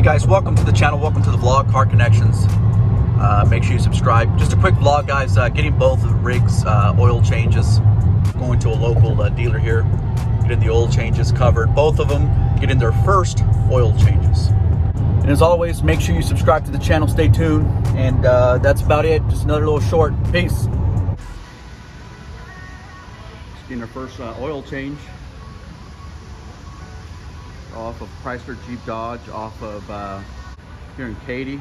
guys, welcome to the channel, welcome to the vlog, Car Connections. Make sure you subscribe. Just a quick vlog, guys, getting both of the rigs oil changes. Going to a local dealer here, getting the oil changes covered. Both of them getting their first oil changes. And as always, make sure you subscribe to the channel, stay tuned, and that's about it. Just another little short. Peace. Just getting our first oil change off of Chrysler Jeep Dodge, off of here in Katy.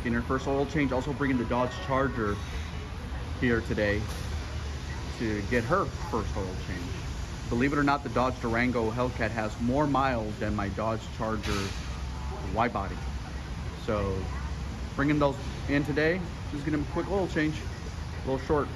Getting our first oil change, also bringing the Dodge Charger here today to get her first oil change. Believe it or not, the Dodge Durango Hellcat has more miles than my Dodge Charger Widebody. So bringing those in today, just getting a quick oil change, a little short.